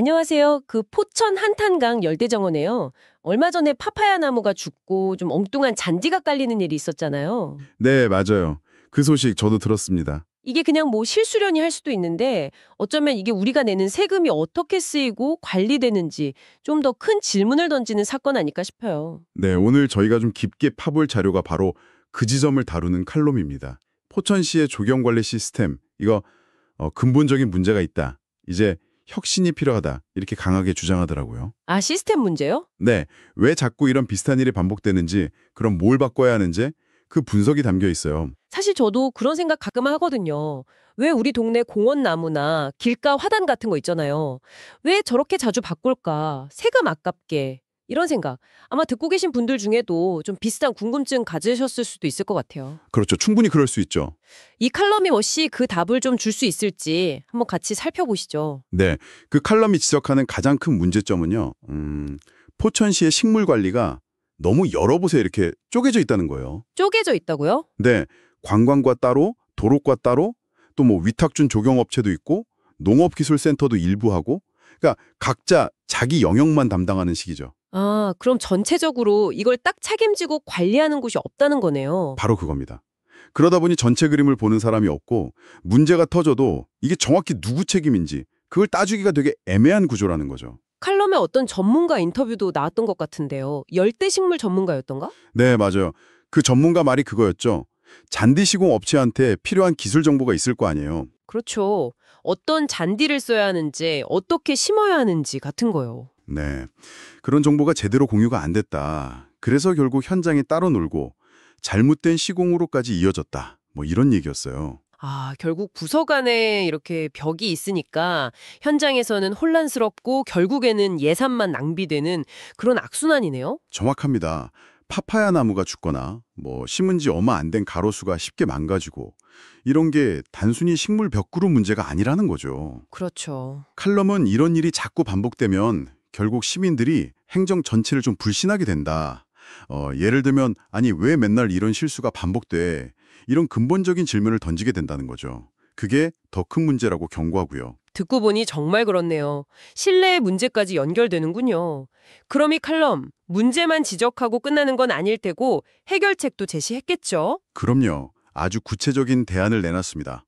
안녕하세요. 그 포천 한탄강 열대정원에요. 얼마 전에 파파야 나무가 죽고 좀 엉뚱한 잔디가 깔리는 일이 있었잖아요. 네, 맞아요. 그 소식 저도 들었습니다. 이게 그냥 뭐 실수련이 할 수도 있는데 어쩌면 이게 우리가 내는 세금이 어떻게 쓰이고 관리되는지 좀 더 큰 질문을 던지는 사건 아닐까 싶어요. 네, 오늘 저희가 좀 깊게 파볼 자료가 바로 그 지점을 다루는 칼럼입니다. 포천시의 조경관리 시스템, 이거 근본적인 문제가 있다. 이제 혁신이 필요하다. 이렇게 강하게 주장하더라고요. 아, 시스템 문제요? 네, 왜 자꾸 이런 비슷한 일이 반복되는지, 그럼 뭘 바꿔야 하는지 그 분석이 담겨 있어요. 사실 저도 그런 생각 가끔 하거든요. 왜 우리 동네 공원 나무나 길가 화단 같은 거 있잖아요. 왜 저렇게 자주 바꿀까? 세금 아깝게. 이런 생각. 아마 듣고 계신 분들 중에도 좀 비슷한 궁금증 가지셨을 수도 있을 것 같아요. 그렇죠. 충분히 그럴 수 있죠. 이 칼럼이 혹시 그 답을 좀 줄 수 있을지 한번 같이 살펴보시죠. 네, 그 칼럼이 지적하는 가장 큰 문제점은요. 포천시의 식물 관리가 너무 여러 곳에 이렇게 쪼개져 있다는 거예요. 쪼개져 있다고요? 네, 관광과 따로, 도로과 따로, 또 뭐 위탁준 조경업체도 있고, 농업기술센터도 일부 하고, 그러니까 각자 자기 영역만 담당하는 식이죠. 아, 그럼 전체적으로 이걸 딱 책임지고 관리하는 곳이 없다는 거네요. 바로 그겁니다. 그러다 보니 전체 그림을 보는 사람이 없고, 문제가 터져도 이게 정확히 누구 책임인지 그걸 따주기가 되게 애매한 구조라는 거죠. 칼럼에 어떤 전문가 인터뷰도 나왔던 것 같은데요. 열대식물 전문가였던가? 네, 맞아요. 그 전문가 말이 그거였죠. 잔디 시공 업체한테 필요한 기술 정보가 있을 거 아니에요. 그렇죠. 어떤 잔디를 써야 하는지, 어떻게 심어야 하는지 같은 거요. 네. 그런 정보가 제대로 공유가 안 됐다. 그래서 결국 현장에 따로 놀고 잘못된 시공으로까지 이어졌다. 뭐 이런 얘기였어요. 아, 결국 부서 간에 이렇게 벽이 있으니까 현장에서는 혼란스럽고 결국에는 예산만 낭비되는 그런 악순환이네요. 정확합니다. 파파야 나무가 죽거나 뭐 심은 지 얼마 안 된 가로수가 쉽게 망가지고 이런 게 단순히 식물 벽그룹 문제가 아니라는 거죠. 그렇죠. 칼럼은 이런 일이 자꾸 반복되면 결국 시민들이 행정 전체를 좀 불신하게 된다. 예를 들면 아니 왜 맨날 이런 실수가 반복돼? 이런 근본적인 질문을 던지게 된다는 거죠. 그게 더 큰 문제라고 경고하고요. 듣고 보니 정말 그렇네요. 신뢰의 문제까지 연결되는군요. 그럼 이 칼럼, 문제만 지적하고 끝나는 건 아닐 테고 해결책도 제시했겠죠? 그럼요. 아주 구체적인 대안을 내놨습니다.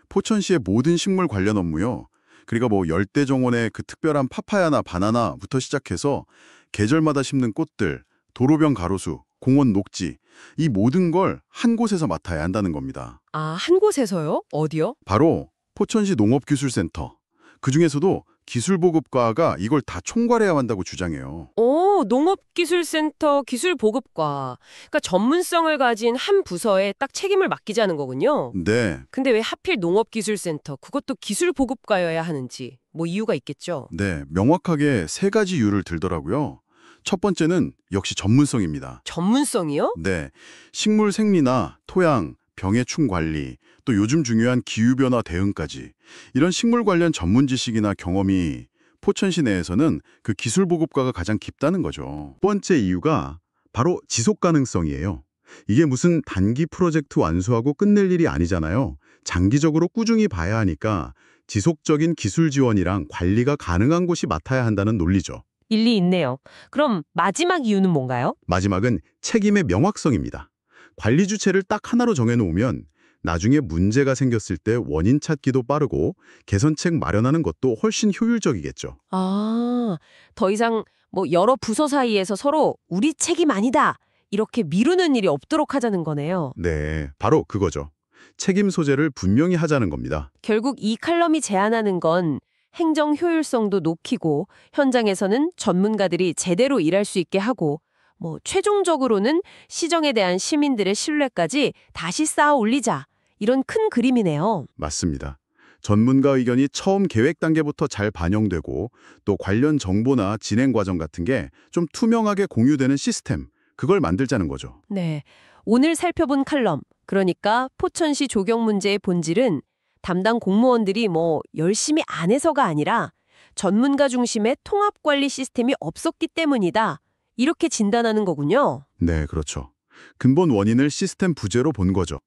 포천시의 모든 식물 관련 업무요. 그리고 뭐 열대정원의 그 특별한 파파야나 바나나부터 시작해서 계절마다 심는 꽃들, 도로변 가로수, 공원 녹지 이 모든 걸 한 곳에서 맡아야 한다는 겁니다. 아, 한 곳에서요? 어디요? 바로 포천시 농업기술센터. 그중에서도 기술보급과가 이걸 다 총괄해야 한다고 주장해요. 오, 농업기술센터 기술보급과. 그러니까 전문성을 가진 한 부서에 딱 책임을 맡기자는 거군요. 네, 근데 왜 하필 농업기술센터, 그것도 기술보급과여야 하는지 뭐 이유가 있겠죠? 네, 명확하게 세 가지 이유를 들더라고요. 첫 번째는 역시 전문성입니다. 전문성이요? 네, 식물 생리나 토양, 병해충 관리, 또 요즘 중요한 기후변화 대응까지 이런 식물 관련 전문 지식이나 경험이 포천시 내에서는 그 기술 보급과가 가장 깊다는 거죠. 두 번째 이유가 바로 지속 가능성이에요. 이게 무슨 단기 프로젝트 완수하고 끝낼 일이 아니잖아요. 장기적으로 꾸준히 봐야 하니까 지속적인 기술 지원이랑 관리가 가능한 곳이 맡아야 한다는 논리죠. 일리 있네요. 그럼 마지막 이유는 뭔가요? 마지막은 책임의 명확성입니다. 관리 주체를 딱 하나로 정해놓으면 나중에 문제가 생겼을 때 원인 찾기도 빠르고 개선책 마련하는 것도 훨씬 효율적이겠죠. 아, 더 이상 뭐 여러 부서 사이에서 서로 우리 책임 아니다. 이렇게 미루는 일이 없도록 하자는 거네요. 네, 바로 그거죠. 책임 소재를 분명히 하자는 겁니다. 결국 이 칼럼이 제안하는 건 행정 효율성도 높이고 현장에서는 전문가들이 제대로 일할 수 있게 하고 뭐 최종적으로는 시정에 대한 시민들의 신뢰까지 다시 쌓아 올리자. 이런 큰 그림이네요. 맞습니다. 전문가 의견이 처음 계획 단계부터 잘 반영되고 또 관련 정보나 진행 과정 같은 게 좀 투명하게 공유되는 시스템, 그걸 만들자는 거죠. 네. 오늘 살펴본 칼럼, 그러니까 포천시 조경 문제의 본질은 담당 공무원들이 뭐 열심히 안 해서가 아니라 전문가 중심의 통합관리 시스템이 없었기 때문이다. 이렇게 진단하는 거군요. 네, 그렇죠. 근본 원인을 시스템 부재로 본 거죠.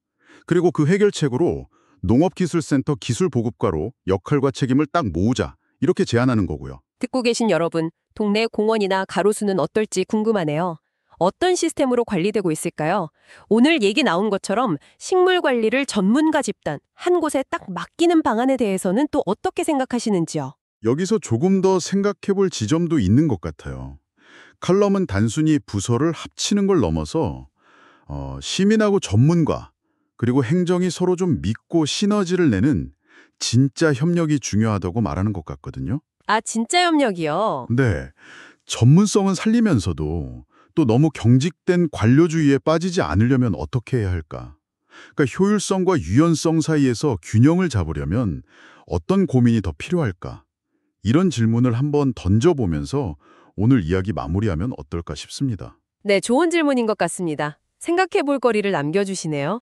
그리고 그 해결책으로 농업기술센터 기술보급과로 역할과 책임을 딱 모으자 이렇게 제안하는 거고요. 듣고 계신 여러분, 동네 공원이나 가로수는 어떨지 궁금하네요. 어떤 시스템으로 관리되고 있을까요? 오늘 얘기 나온 것처럼 식물 관리를 전문가 집단, 한 곳에 딱 맡기는 방안에 대해서는 또 어떻게 생각하시는지요? 여기서 조금 더 생각해 볼 지점도 있는 것 같아요. 칼럼은 단순히 부서를 합치는 걸 넘어서 시민하고 전문가, 그리고 행정이 서로 좀 믿고 시너지를 내는 진짜 협력이 중요하다고 말하는 것 같거든요. 아, 진짜 협력이요? 네, 전문성은 살리면서도 또 너무 경직된 관료주의에 빠지지 않으려면 어떻게 해야 할까? 그러니까 효율성과 유연성 사이에서 균형을 잡으려면 어떤 고민이 더 필요할까? 이런 질문을 한번 던져보면서 오늘 이야기 마무리하면 어떨까 싶습니다. 네, 좋은 질문인 것 같습니다. 생각해 볼 거리를 남겨주시네요.